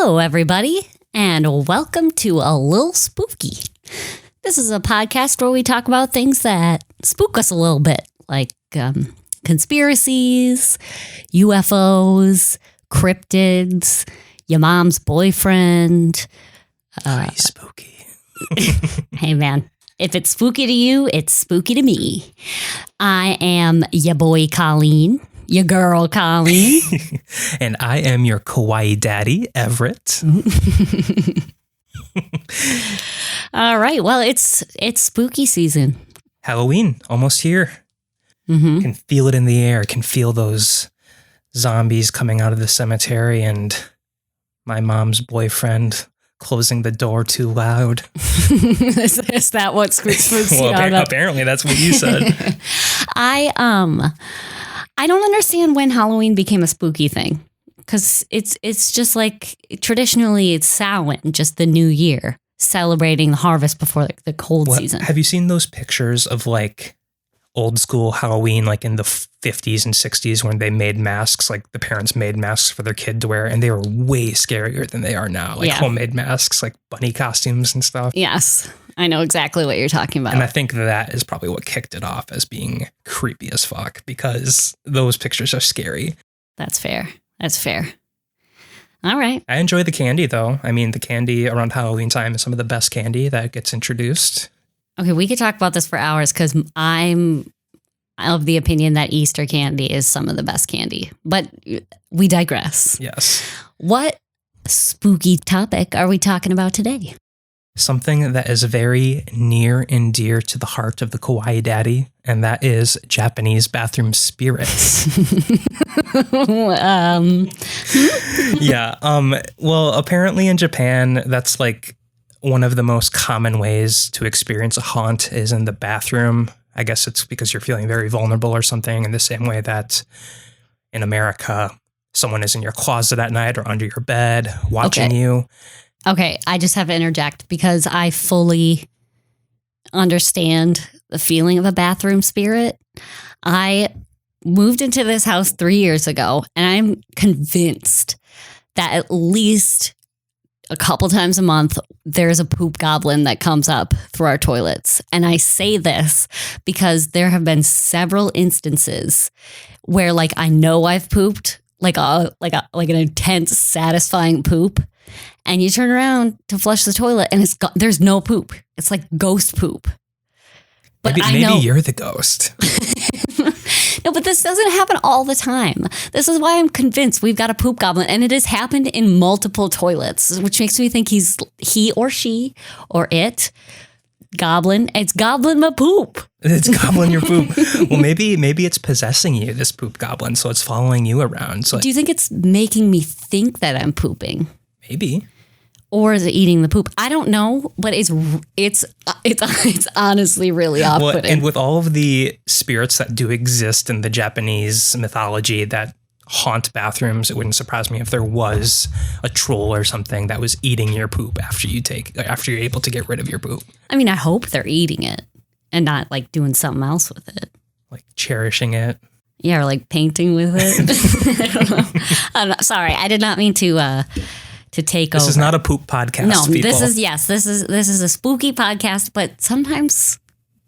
Hello, everybody, and welcome to A Lil Spooky. This is a podcast where we talk about things that spook us a little bit, like conspiracies, UFOs, cryptids, your mom's boyfriend. Pretty spooky. Hey, man, if it's spooky to you, it's spooky to me. I am your boy, Colleen. Your girl, Colleen. And I am your kawaii daddy, Everett. All right. Well, it's spooky season. Halloween, almost here. Mm-hmm. Can feel it in the air. Can feel those zombies coming out of the cemetery and my mom's boyfriend closing the door too loud. Is that what spooks you out? Apparently that's what you said. I don't understand when Halloween became a spooky thing, because it's just like traditionally it's Samhain, just the new year, celebrating the harvest before the cold season. Have you seen those pictures of like old school Halloween, like in the 50s and 60s when they made masks, like the parents made masks for their kid to wear, and they were way scarier than they are now, like homemade masks, like bunny costumes and stuff. Yes. I know exactly what you're talking about. And I think that is probably what kicked it off as being creepy as fuck, because those pictures are scary. That's fair. All right. I enjoy the candy, though. I mean, the candy around Halloween time is some of the best candy that gets introduced. Okay, we could talk about this for hours, because I'm of the opinion that Easter candy is some of the best candy. But we digress. Yes. What spooky topic are we talking about today? Something that is very near and dear to the heart of the kawaii daddy, and that is Japanese bathroom spirits. Well, apparently in Japan, that's like one of the most common ways to experience a haunt is in the bathroom. I guess it's because you're feeling very vulnerable or something, in the same way that in America, someone is in your closet at night or under your bed watching you. Okay, I just have to interject because I fully understand the feeling of a bathroom spirit. I moved into this house 3 years ago, and I'm convinced that at least a couple times a month, there's a poop goblin that comes up through our toilets. And I say this because there have been several instances where, like, I know I've pooped, like an intense, satisfying poop. And you turn around to flush the toilet and there's no poop. It's like ghost poop. But maybe you're the ghost. No, but this doesn't happen all the time. This is why I'm convinced we've got a poop goblin, and it has happened in multiple toilets, which makes me think he or she or it goblin. It's goblin my poop. It's goblin your poop. Well, maybe it's possessing you, this poop goblin, so it's following you around. So do you think it's making me think that I'm pooping? Maybe. Or is it eating the poop? I don't know, but it's honestly really off-putting. Well, and with all of the spirits that do exist in the Japanese mythology that haunt bathrooms, it wouldn't surprise me if there was a troll or something that was eating your poop after you're able to get rid of your poop. I mean, I hope they're eating it and not like doing something else with it. Like cherishing it. Yeah, or like painting with it. I don't know. Sorry, I did not mean to take over. This is not a poop podcast. No, people. This is a spooky podcast, but sometimes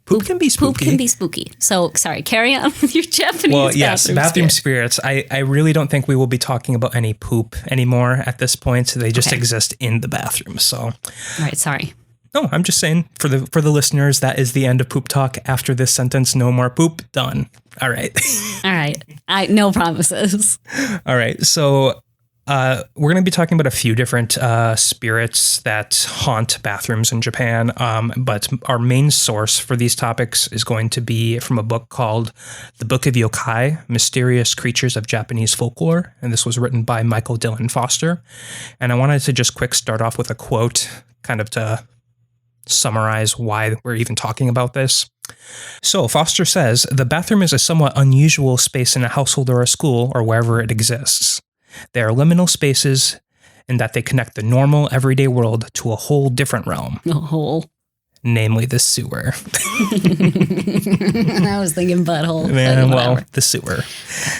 poop can be spooky. Poop can be spooky. So sorry, carry on with your Japanese bathroom spirits. I really don't think we will be talking about any poop anymore at this point. They just exist in the bathroom. So all right, sorry. No, I'm just saying for the listeners, that is the end of poop talk. After this sentence, no more poop. Done. All right. All right. No promises. All right. So we're going to be talking about a few different spirits that haunt bathrooms in Japan. But our main source for these topics is going to be from a book called The Book of Yokai, Mysterious Creatures of Japanese Folklore. And this was written by Michael Dillon Foster. And I wanted to just start off with a quote, kind of to summarize why we're even talking about this. So Foster says, the bathroom is a somewhat unusual space in a household or a school or wherever it exists. They are liminal spaces in that they connect the normal, everyday world to a whole different realm. A whole. namely the sewer. I was thinking butthole. Well, the sewer.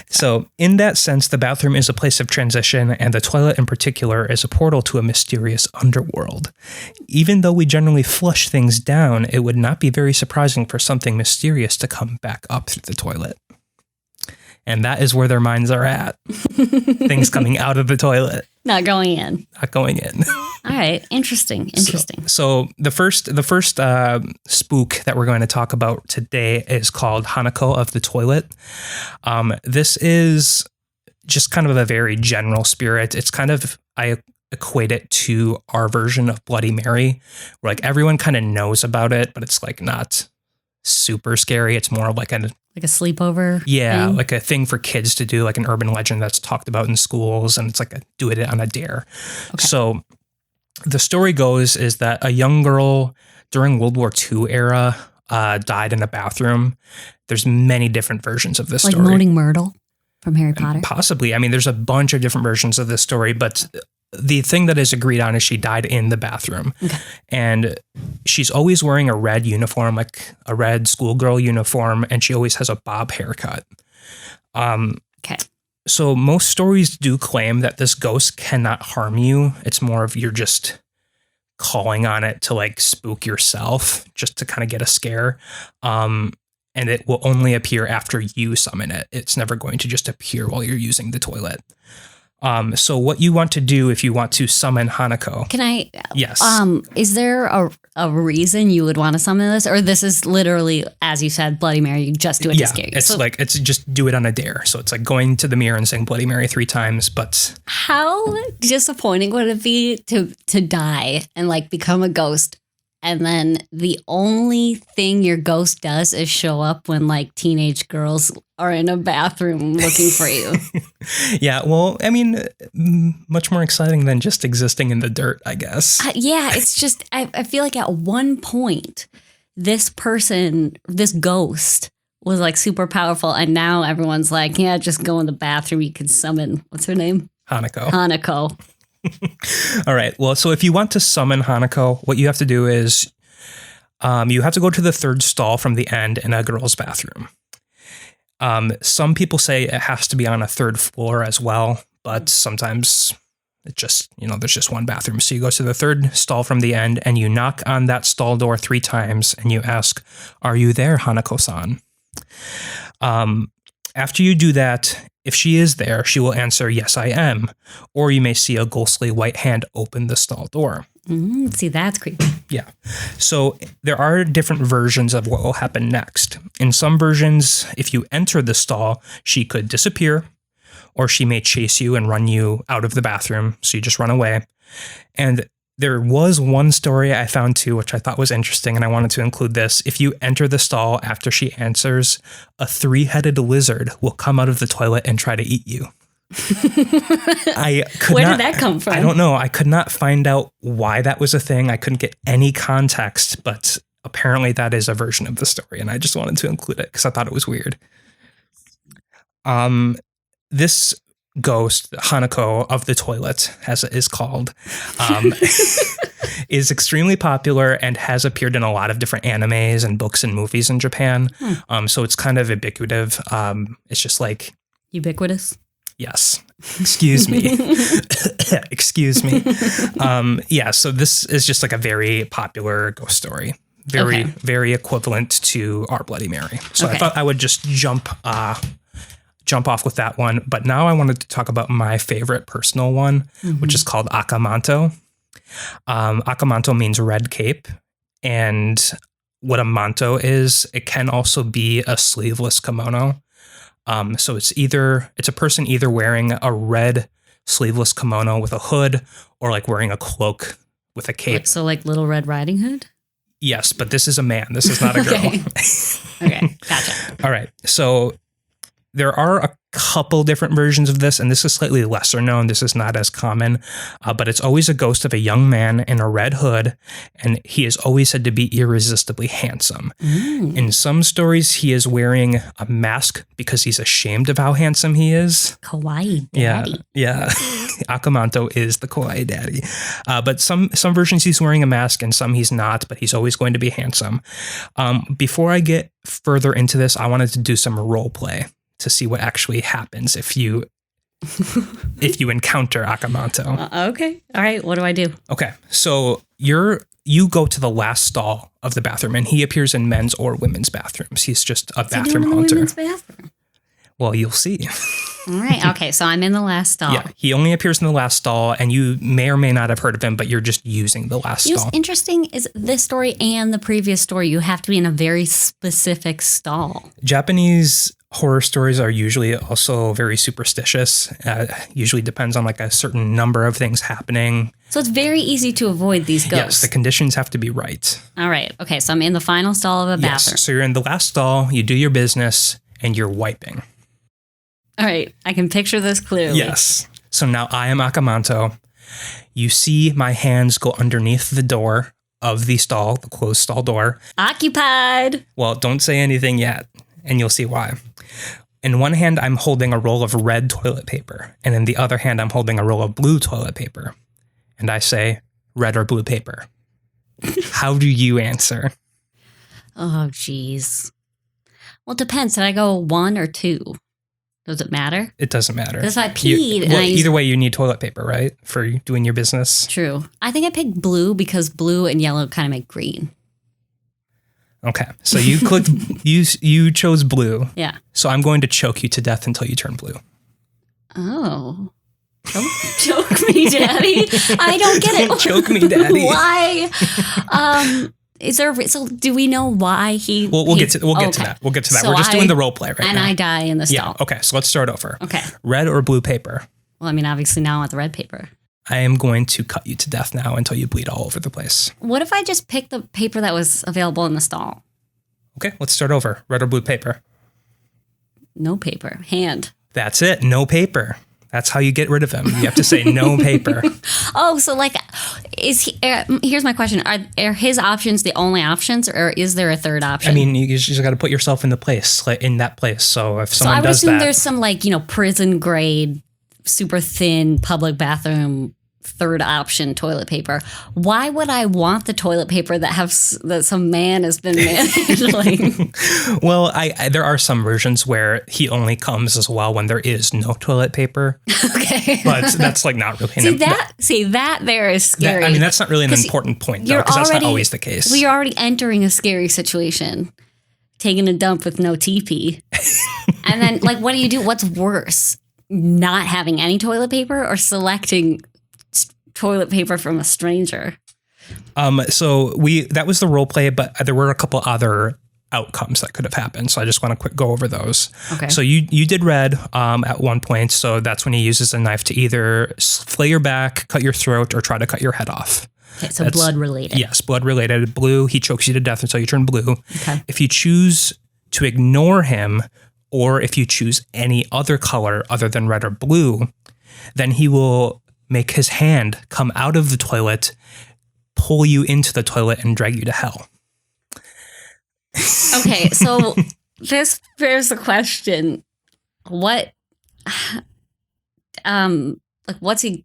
So in that sense, the bathroom is a place of transition, and the toilet in particular is a portal to a mysterious underworld. Even though we generally flush things down, it would not be very surprising for something mysterious to come back up through the toilet. And that is where their minds are at. Things coming out of the toilet. Not going in. Not going in. All right. Interesting. So the first spook that we're going to talk about today is called Hanako of the Toilet. This is just kind of a very general spirit. It's kind of, I equate it to our version of Bloody Mary, where like everyone kind of knows about it, but it's like not super scary. It's more like a sleepover. Yeah, thing? like a thing for kids to do, like an urban legend that's talked about in schools, and it's like do it on a dare. Okay. So the story goes is that a young girl during World War II era died in a bathroom. There's many different versions of this story. Like Moaning Myrtle from Harry Potter? Possibly. I mean, there's a bunch of different versions of this story, but the thing that is agreed on is she died in the bathroom. Okay. And she's always wearing a red uniform, like a red schoolgirl uniform, and she always has a bob haircut. Okay. So most stories do claim that this ghost cannot harm you. It's more of you're just calling on it to like spook yourself, just to kind of get a scare. And it will only appear after you summon it. It's never going to just appear while you're using the toilet. So what you want to do if you want to summon Hanako? Can I? Yes. Is there a reason you would want to summon this, or this is literally, as you said, Bloody Mary? You just do it to scare you. It's just do it on a dare. So it's like going to the mirror and saying Bloody Mary 3 times. But how disappointing would it be to die and like become a ghost? And then the only thing your ghost does is show up when like teenage girls are in a bathroom looking for you. Yeah, well, I mean, much more exciting than just existing in the dirt, I guess. Yeah, it's just, I feel like at one point, this ghost was like super powerful. And now everyone's like, yeah, just go in the bathroom. You can summon, what's her name? Hanako. All right. Well, so if you want to summon Hanako, what you have to do is you have to go to the third stall from the end in a girl's bathroom. Some people say it has to be on a third floor as well, but sometimes it just, there's just one bathroom. So you go to the third stall from the end and you knock on that stall door 3 times and you ask, "Are you there, Hanako-san?" After you do that, if she is there, she will answer, "Yes, I am." Or you may see a ghostly white hand open the stall door. See, that's creepy. Yeah. So there are different versions of what will happen next. In some versions, if you enter the stall, she could disappear, or she may chase you and run you out of the bathroom. So you just run away. And there was one story I found too, which I thought was interesting, and I wanted to include this. If you enter the stall after she answers, a 3-headed lizard will come out of the toilet and try to eat you. Where did that come from? I don't know. I could not find out why that was a thing. I couldn't get any context, but apparently that is a version of the story, and I just wanted to include it because I thought it was weird. This ghost, Hanako of the Toilet, as it is called, is extremely popular and has appeared in a lot of different animes and books and movies in Japan. So it's kind of ubiquitous. It's just like... Ubiquitous? Yes. Excuse me. Excuse me. Yeah, so this is just like a very popular ghost story. Very equivalent to our Bloody Mary. So I thought I would just jump off with that one. But now I wanted to talk about my favorite personal one, which is called Akamanto. Akamanto means red cape. And what a manto is, it can also be a sleeveless kimono. So it's a person either wearing a red sleeveless kimono with a hood or like wearing a cloak with a cape. So like Little Red Riding Hood? Yes, but this is a man. This is not a girl. Okay, gotcha. All right. So there are a couple different versions of this, and this is slightly lesser known. This is not as common, but it's always a ghost of a young man in a red hood, and he is always said to be irresistibly handsome. In some stories, he is wearing a mask because he's ashamed of how handsome he is. Kawaii daddy. Yeah. Akamanto is the kawaii daddy. But some versions he's wearing a mask and some he's not, but he's always going to be handsome. Before I get further into this, I wanted to do some role play to see what actually happens if you encounter Akamanto. Okay. All right. What do I do? Okay. So you go to the last stall of the bathroom, and he appears in men's or women's bathrooms. He's just a bathroom haunter. Women's bathroom? Well, you'll see. All right. Okay. So I'm in the last stall. Yeah. He only appears in the last stall, and you may or may not have heard of him, but you're just using the last stall. What's interesting is this story and the previous story, you have to be in a very specific stall. Japanese horror stories are usually also very superstitious. Usually depends on like a certain number of things happening. So it's very easy to avoid these ghosts. Yes, the conditions have to be right. All right. Okay. So I'm in the final stall of a bathroom. Yes. So you're in the last stall, you do your business, and you're wiping. All right. I can picture this clearly. Yes. So now I am Akamanto. You see my hands go underneath the door of the stall, the closed stall door. Occupied. Well, don't say anything yet, and you'll see why. In one hand, I'm holding a roll of red toilet paper, and in the other hand, I'm holding a roll of blue toilet paper. And I say, red or blue paper? How do you answer? Oh, geez. Well, it depends. Did I go 1 or 2? Does it matter? It doesn't matter. Because if I peed... either way, you need toilet paper, right? For doing your business. True. I think I picked blue because blue and yellow kind of make green. Okay. So you clicked... you chose blue. Yeah. So I'm going to choke you to death until you turn blue. Oh. Don't choke me, Daddy. I don't get it. Don't choke me, Daddy. Why? So do we know why he... We'll get to that. We'll get to that. So we're just doing the role play right now. And I die in the stall. Yeah. Okay. So let's start over. Okay. Red or blue paper? Well, I mean, obviously now I want the red paper. I am going to cut you to death now until you bleed all over the place. What if I just picked the paper that was available in the stall? Okay. Let's start over. Red or blue paper? No paper. Hand. That's it. No paper. That's how you get rid of him. You have to say no paper. Oh, so like, is he? Here's my question: Are his options the only options, or is there a third option? I mean, you just got to put yourself in the place, like in that place. So if someone does that, I would assume there's some like prison grade, super thin public bathroom third option toilet paper. Why would I want the toilet paper that some man has been handling? Well, there are some versions where he only comes as well when there is no toilet paper. Okay, but that's like not really. That there is scary. That's not really an important point though, because that's not always the case. Well, you're already entering a scary situation, taking a dump with no TP, and then like, what do you do? What's worse, not having any toilet paper or selecting toilet paper from a stranger? So that was the role play, but there were a couple other outcomes that could have happened. So I just want to go over those. Okay. So you did red at one point. So that's when he uses a knife to either flay your back, cut your throat, or try to cut your head off. Okay, so blood related. Yes, blood related. Blue, he chokes you to death until you turn blue. Okay. If you choose to ignore him, or if you choose any other color other than red or blue, then he will make his hand come out of the toilet, pull you into the toilet, and drag you to hell. Okay, so there's the question: what, what's he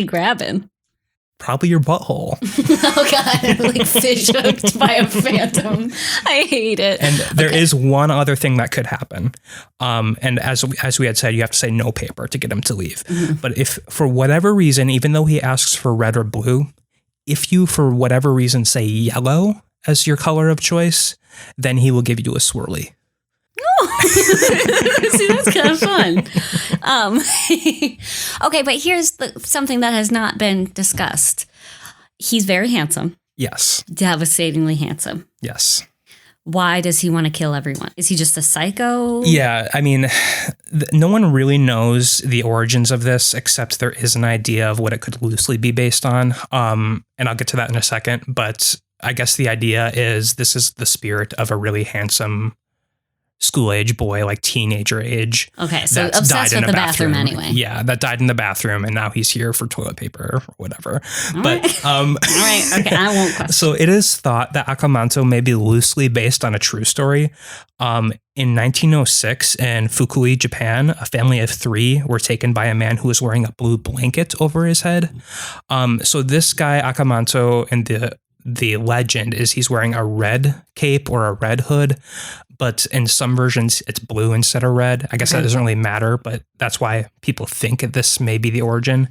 grabbing? Probably your butthole. Oh God, like fish hooked by a phantom. I hate it. And there is one other thing that could happen. And as we had said, you have to say no paper to get him to leave. Mm-hmm. But if for whatever reason, even though he asks for red or blue, if you for whatever reason say yellow as your color of choice, then he will give you a swirly. See, that's kind of fun. Okay, but here's something that has not been discussed. He's very handsome. Yes. Devastatingly handsome. Yes. Why does he want to kill everyone? Is he just a psycho? Yeah, I mean, no one really knows the origins of this, except there is an idea of what it could loosely be based on. And I'll get to that in a second. But I guess the idea is this is the spirit of a really handsome school-age boy, like teenager age. Okay, so that's obsessed died in with a the bathroom anyway. Yeah, that died in the bathroom, and now he's here for toilet paper or whatever. All but right. All right, okay, I won't question. So it is thought that Akamanto may be loosely based on a true story. In 1906 in Fukui, Japan, a family of 3 were taken by a man who was wearing a blue blanket over his head. So this guy, Akamanto, and the legend is he's wearing a red cape or a red hood, but in some versions it's blue instead of red. I guess that doesn't really matter, but that's why people think this may be the origin.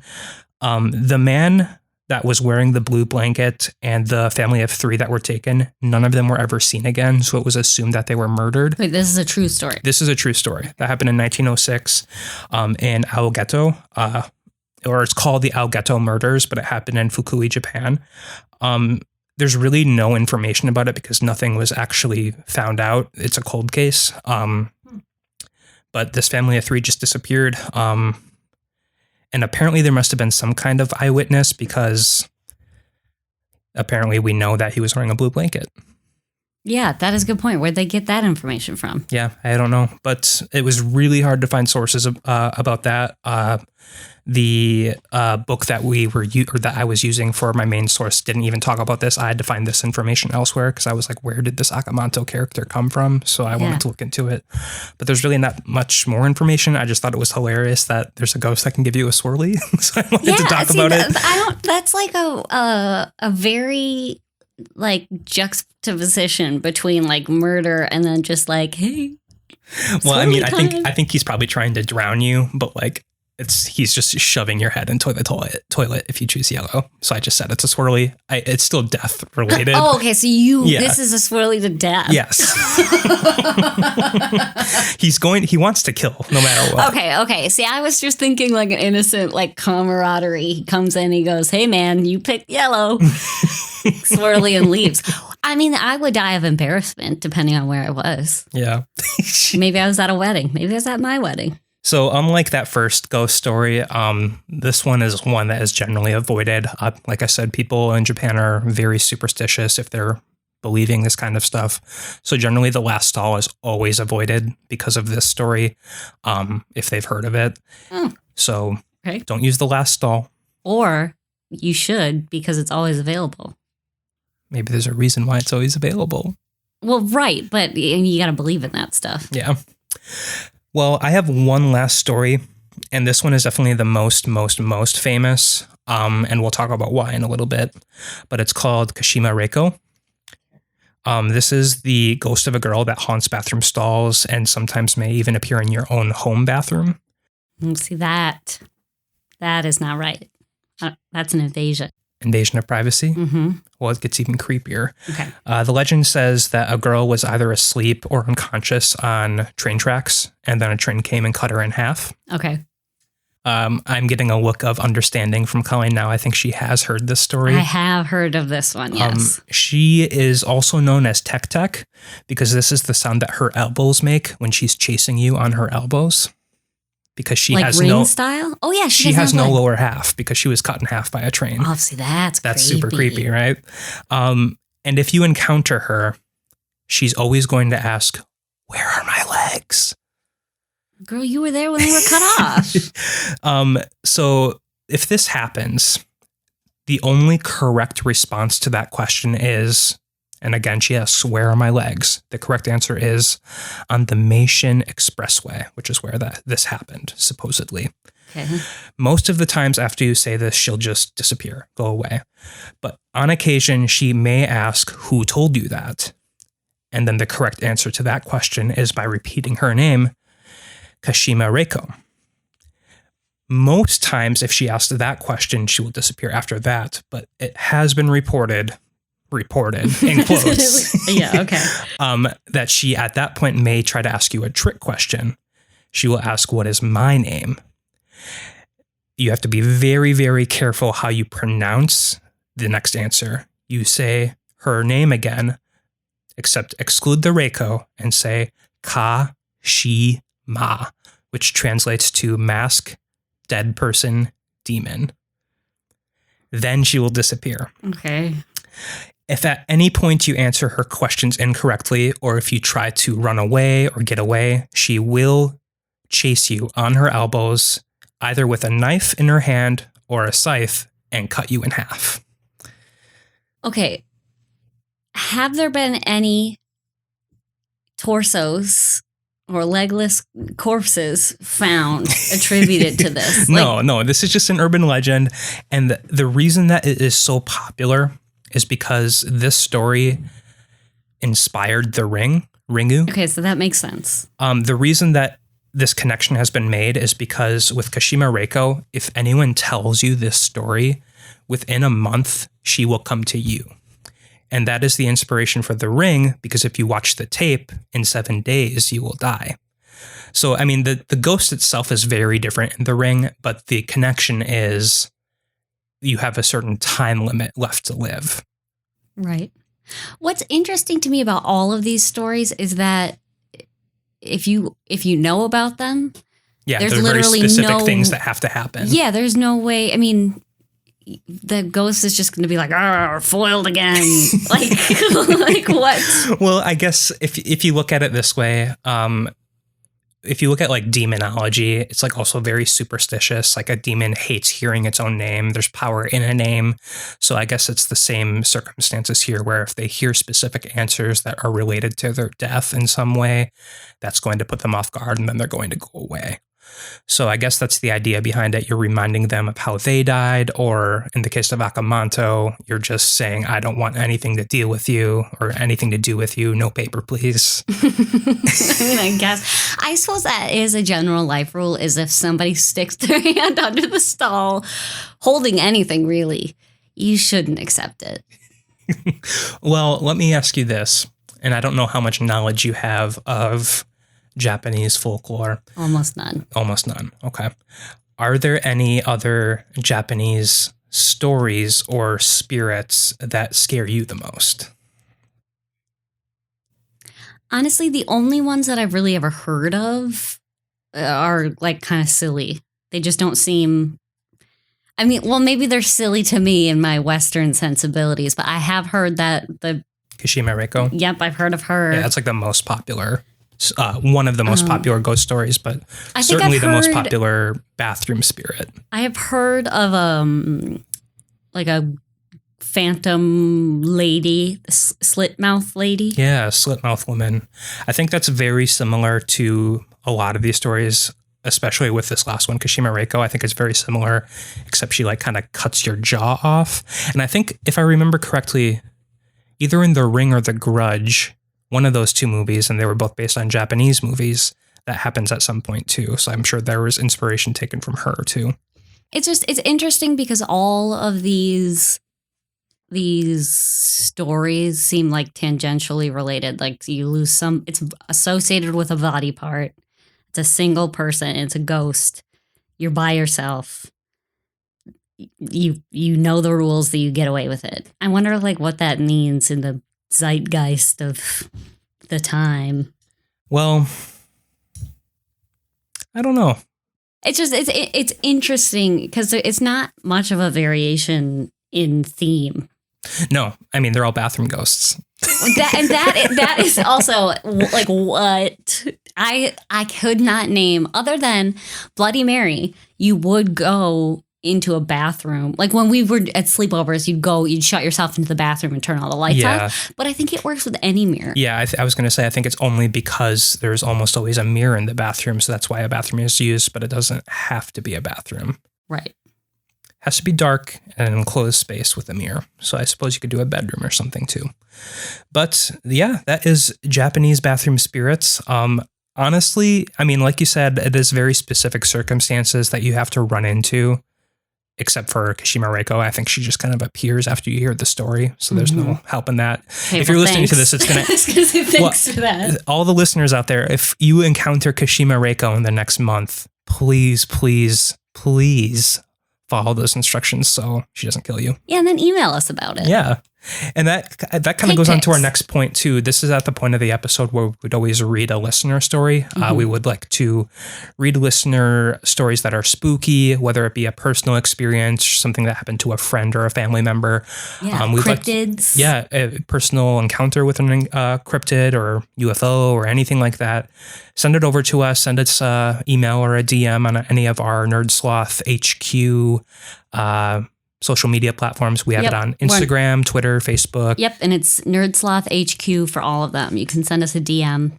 The man that was wearing the blue blanket and the family of 3 that were taken, none of them were ever seen again, so it was assumed that they were murdered. Wait, this is a true story. This is a true story. That happened in 1906 in Aogeto, or it's called the Aogeto murders, but it happened in Fukui, Japan. There's really no information about it because nothing was actually found out. It's a cold case. But this family of 3 just disappeared. And apparently there must have been some kind of eyewitness because apparently we know that he was wearing a blue blanket. Yeah, that is a good point. Where'd they get that information from? Yeah, I don't know. But it was really hard to find sources about that. The book that that I was using for my main source didn't even talk about this. I had to find this information elsewhere because I was like, where did this Akamanto character come from? So I wanted to look into it. But there's really not much more information. I just thought it was hilarious that there's a ghost that can give you a swirly. So I wanted to talk about it. That's like a very like juxtaposition between like murder and then just like, hey. Well, I mean, I think he's probably trying to drown you, but like he's just shoving your head into the toilet if you choose yellow. So I just said it's a swirly. It's still death related. Oh, okay. So this is a swirly to death. Yes. He wants to kill no matter what. Okay. See, I was just thinking like an innocent like camaraderie. He comes in, he goes, hey man, you picked yellow. Swirly and leaves. I mean, I would die of embarrassment depending on where I was. Yeah. Maybe I was at a wedding. Maybe I was at my wedding. So unlike that first ghost story, this one is one that is generally avoided. Like I said, people in Japan are very superstitious if they're believing this kind of stuff. So generally the last stall is always avoided because of this story, if they've heard of it. So don't use the last stall. Or you should because it's always available. Maybe there's a reason why it's always available. Well, right. But you got to believe in that stuff. Yeah. Well, I have one last story, and this one is definitely the most famous, and we'll talk about why in a little bit, but it's called Kashima Reiko. This is the ghost of a girl that haunts bathroom stalls and sometimes may even appear in your own home bathroom. See, that is not right. That's an invasion. Invasion of privacy? Mm-hmm. Well, it gets even creepier. Okay. The legend says that a girl was either asleep or unconscious on train tracks, and then a train came and cut her in half. Okay. I'm getting a look of understanding from Colleen now. I think she has heard this story. I have heard of this one, yes. She is also known as Tek because this is the sound that her elbows make when she's chasing you on her elbows. Because she has ring no style. Oh yeah, she has no lower half because she was cut in half by a train. Oh, see, that's creepy. Super creepy, right? And if you encounter her, she's always going to ask, "Where are my legs?" Girl, you were there when they were cut off. So if this happens, the only correct response to that question is, and again, she asks, "Where are my legs?" The correct answer is on the Meishin Expressway, which is where this happened, supposedly. Okay. Most of the times after you say this, she'll just disappear, go away. But on occasion, she may ask, "Who told you that?" And then the correct answer to that question is by repeating her name, Kashima Reiko. Most times, if she asks that question, she will disappear after that. But it has been reported in quotes. Yeah, okay. That she at that point may try to ask you a trick question. She will ask, "What is my name?" You have to be very, very careful how you pronounce the next answer. You say her name again, exclude the Reiko and say Kashima, which translates to mask, dead person, demon. Then she will disappear. Okay. If at any point you answer her questions incorrectly, or if you try to run away or get away, she will chase you on her elbows, either with a knife in her hand or a scythe, and cut you in half. Okay. Have there been any torsos or legless corpses found attributed to this? No, this is just an urban legend. And the reason that it is so popular is because this story inspired The Ringu. Okay, so that makes sense. The reason that this connection has been made is because with Kashima Reiko, if anyone tells you this story, within a month, she will come to you. And that is the inspiration for The Ring, because if you watch the tape, in 7 days, you will die. So, I mean, the ghost itself is very different in The Ring, but the connection is you have a certain time limit left to live. Right. What's interesting to me about all of these stories is that if you know about them, there's literally very specific things that have to happen. Yeah, there's no way. I mean, the ghost is just going to be like, foiled again. like what? Well, I guess if you look at it this way, if you look at like demonology, it's like also very superstitious. Like a demon hates hearing its own name. There's power in a name. So I guess it's the same circumstances here, where if they hear specific answers that are related to their death in some way, that's going to put them off guard, and then they're going to go away. So I guess that's the idea behind it. You're reminding them of how they died, or in the case of Akamanto, you're just saying, I don't want anything to deal with you or anything to do with you. No paper, please. I mean, I suppose that is a general life rule, is if somebody sticks their hand under the stall holding anything, really, you shouldn't accept it. Well, let me ask you this, and I don't know how much knowledge you have of Japanese folklore. Almost none. Okay. Are there any other Japanese stories or spirits that scare you the most? Honestly, the only ones that I've really ever heard of are like kind of silly. They just don't seem... I mean, well, maybe they're silly to me in my Western sensibilities, but I have heard that the... Kashima Reiko? Yep, I've heard of her. Yeah, that's like the most popular... one of the most popular ghost stories, but certainly the most popular bathroom spirit. I have heard of like a phantom lady, slit mouth lady. Yeah, slit mouth woman. I think that's very similar to a lot of these stories, especially with this last one, Kashima Reiko. I think it's very similar, except she like kind of cuts your jaw off. And I think if I remember correctly, either in The Ring or The Grudge, one of those two movies, and they were both based on Japanese movies, that happens at some point too. So I'm sure there was inspiration taken from her too. It's interesting because all of these stories seem like tangentially related. Like you lose it's associated with a body part. It's a single person. It's a ghost. You're by yourself. You know the rules, that you get away with it. I wonder like what that means in the zeitgeist of the time. Well, I don't know. It's interesting because it's not much of a variation in theme. No, I mean they're all bathroom ghosts. That is also like what I could not name other than Bloody Mary. You would go into a bathroom. Like when we were at sleepovers, you'd shut yourself into the bathroom and turn all the lights off. But I think it works with any mirror. Yeah, I was going to say, I think it's only because there's almost always a mirror in the bathroom. So that's why a bathroom is used, but it doesn't have to be a bathroom. Right. It has to be dark and an enclosed space with a mirror. So I suppose you could do a bedroom or something too. But yeah, that is Japanese bathroom spirits. Honestly, I mean, like you said, it is very specific circumstances that you have to run into. Except for Kashima Reiko, I think she just kind of appears after you hear the story. So there's no help in that. Okay, if you're listening to this, it's going to... Thanks for that. All the listeners out there, if you encounter Kashima Reiko in the next month, please follow those instructions so she doesn't kill you. Yeah, and then email us about it. Yeah. And that kind of goes on to our next point too. This is at the point of the episode where we'd always read a listener story. We would like to read listener stories that are spooky, whether it be a personal experience, something that happened to a friend or a family member. Yeah, cryptids. A personal encounter with an cryptid or UFO or anything like that. Send it over to us. Send us an email or a DM on any of our Nerdsloth HQ social media platforms. We have it on Instagram, Twitter, Facebook. Yep, and it's Nerdsloth HQ for all of them. You can send us a DM.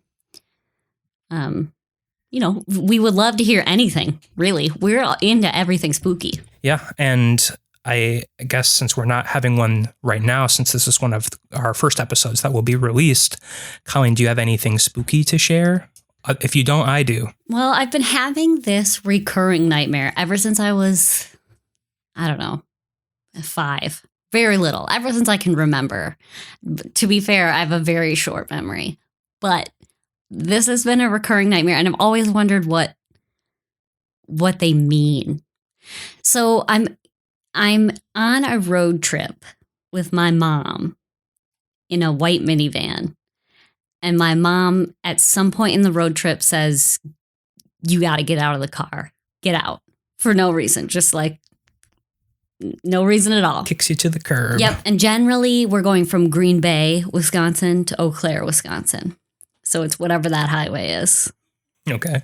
We would love to hear anything, really. We're into everything spooky. Yeah, and I guess since we're not having one right now, since this is one of our first episodes that will be released, Colleen, do you have anything spooky to share? If you don't, I do. Well, I've been having this recurring nightmare ever since I was, 5. Very little, ever since I can remember. To be fair, I have a very short memory. But this has been a recurring nightmare, and I've always wondered what they mean. So I'm on a road trip with my mom in a white minivan. And my mom, at some point in the road trip, says, "You got to get out of the car. Get out." For no reason. Just like, no reason at all. Kicks you to the curb. Yep. And generally, we're going from Green Bay, Wisconsin to Eau Claire, Wisconsin. So it's whatever that highway is. Okay.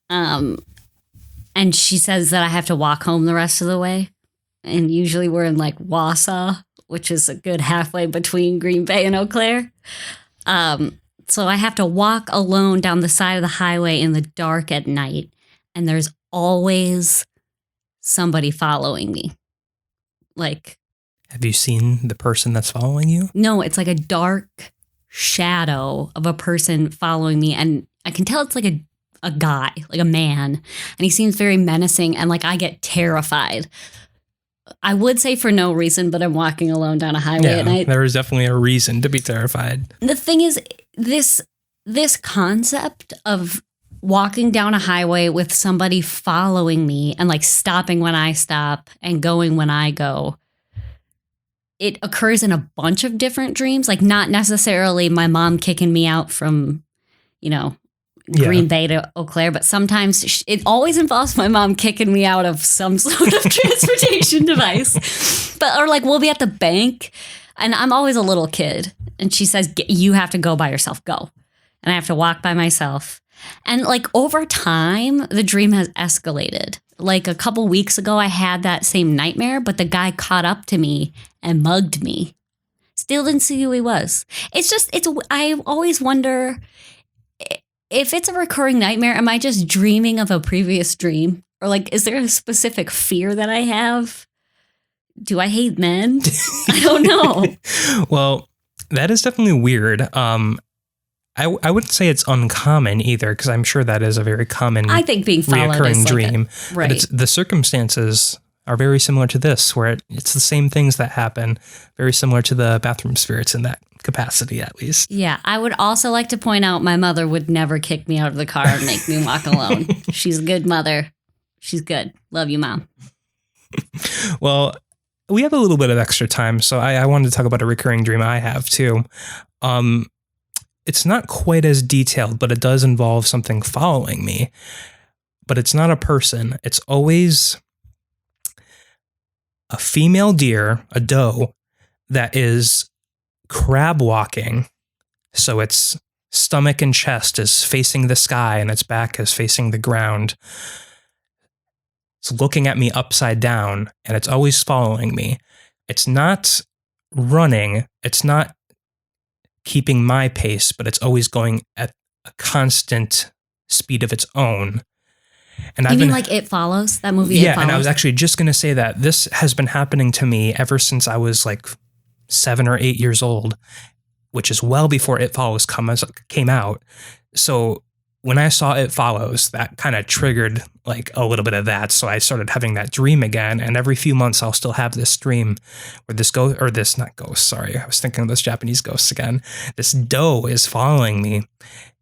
And she says that I have to walk home the rest of the way. And usually we're in like Wausau, which is a good halfway between Green Bay and Eau Claire. So I have to walk alone down the side of the highway in the dark at night. And there's always somebody following me. Like, have you seen the person that's following you? No, it's like a dark shadow of a person following me. And I can tell it's like a guy, like a man. And he seems very menacing. And like, I get terrified. I would say for no reason, but I'm walking alone down a highway at night. There is definitely a reason to be terrified. The thing is, this concept of walking down a highway with somebody following me and like stopping when I stop and going when I go, it occurs in a bunch of different dreams. Like, not necessarily my mom kicking me out from, Green Bay to Eau Claire, but sometimes it always involves my mom kicking me out of some sort of transportation device. Or like, we'll be at the bank and I'm always a little kid. And she says, "You have to go by yourself, go." And I have to walk by myself. And like, over time, the dream has escalated. Like a couple weeks ago, I had that same nightmare, but the guy caught up to me and mugged me. Still didn't see who he was. I always wonder, if it's a recurring nightmare, am I just dreaming of a previous dream? Or like, is there a specific fear that I have? Do I hate men? I don't know. Well, that is definitely weird. I wouldn't say it's uncommon either, because I'm sure that is a very common, I think being reoccurring dream. Right. But the circumstances are very similar to this, where it's the same things that happen, very similar to the bathroom spirits in that capacity, at least. Yeah. I would also like to point out my mother would never kick me out of the car and make me walk alone. She's a good mother. She's good. Love you, Mom. Well, we have a little bit of extra time, so I wanted to talk about a recurring dream I have too. It's not quite as detailed, but it does involve something following me. But it's not a person. It's always a female deer, a doe, that is crab walking. So its stomach and chest is facing the sky and its back is facing the ground. It's looking at me upside down, and it's always following me. It's not running. It's not keeping my pace, but it's always going at a constant speed of its own. And you mean like It Follows? That movie, It Follows? And I was actually just going to say that this has been happening to me ever since I was like 7 or 8 years old, which is well before It Follows came out. So when I saw It Follows, that kind of triggered like a little bit of that. So I started having that dream again. And every few months, I'll still have this dream where this ghost, or this, not ghost, sorry. I was thinking of those Japanese ghosts again. This doe is following me.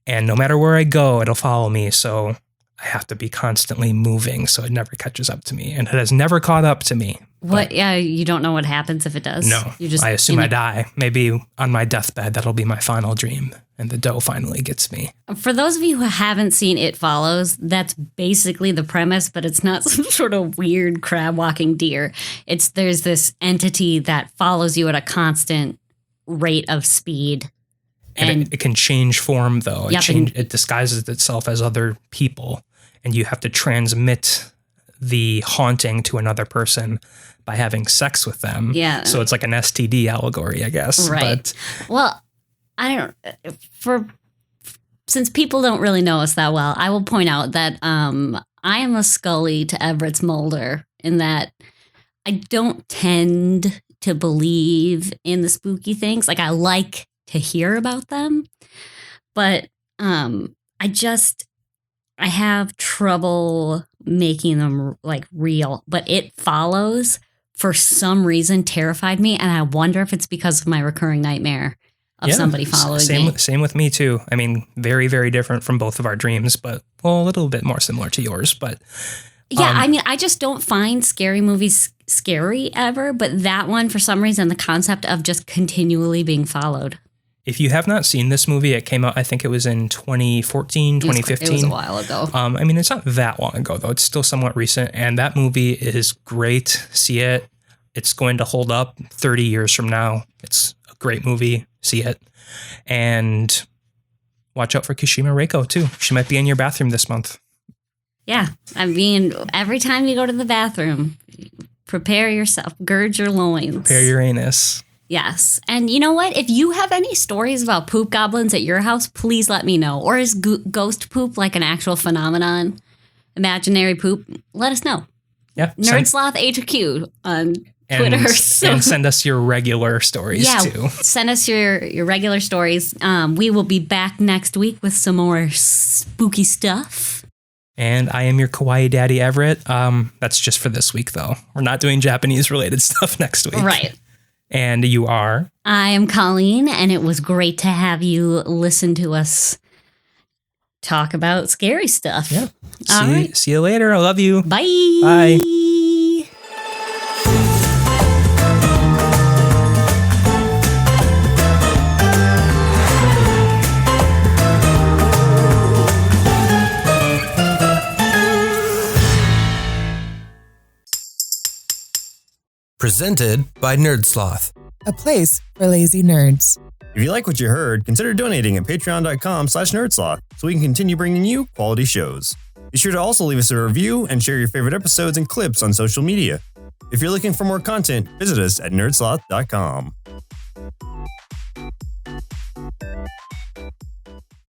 And no matter where I go, it'll follow me. So I have to be constantly moving so it never catches up to me. And it has never caught up to me. What? Yeah, you don't know what happens if it does? No, I assume I die. Maybe on my deathbed, that'll be my final dream, and the dough finally gets me. For those of you who haven't seen It Follows, that's basically the premise, but it's not some sort of weird crab-walking deer. There's this entity that follows you at a constant rate of speed. And it can change form, though. Yep, It disguises itself as other people, and you have to transmit the haunting to another person by having sex with them. Yeah. So it's like an STD allegory, I guess. Right. Well, since people don't really know us that well, I will point out that I am a Scully to Everett's Mulder in that I don't tend to believe in the spooky things. Like, I like to hear about them, but I have trouble making them like real. But It Follows, for some reason, terrified me, and I wonder if it's because of my recurring nightmare of somebody following me. Same with me too. I mean, very, very different from both of our dreams, but a little bit more similar to yours. But yeah, I mean, I just don't find scary movies scary ever. But that one, for some reason, the concept of just continually being followed. If you have not seen this movie, it came out, I think it was in 2014, 2015. It was a while ago. I mean, it's not that long ago, though. It's still somewhat recent. And that movie is great. See it. It's going to hold up 30 years from now. It's a great movie. See it. And watch out for Kashima Reiko, too. She might be in your bathroom this month. Yeah. I mean, every time you go to the bathroom, prepare yourself. Gird your loins. Prepare your anus. Yes. And you know what? If you have any stories about poop goblins at your house, please let me know. Or is ghost poop like an actual phenomenon? Imaginary poop? Let us know. Yeah. Nerdsloth HQ on Twitter. And send us your regular stories too. Send us your regular stories. We will be back next week with some more spooky stuff. And I am your kawaii daddy, Everett. That's just for this week, though. We're not doing Japanese related stuff next week. Right. And you are? I am Colleen, and it was great to have you listen to us talk about scary stuff. Yeah. See you later. I love you. Bye. Bye. Presented by Nerdsloth, a place for lazy nerds. If you like what you heard, consider donating at patreon.com/nerdsloth so we can continue bringing you quality shows. Be sure to also leave us a review and share your favorite episodes and clips on social media. If you're looking for more content, visit us at nerdsloth.com.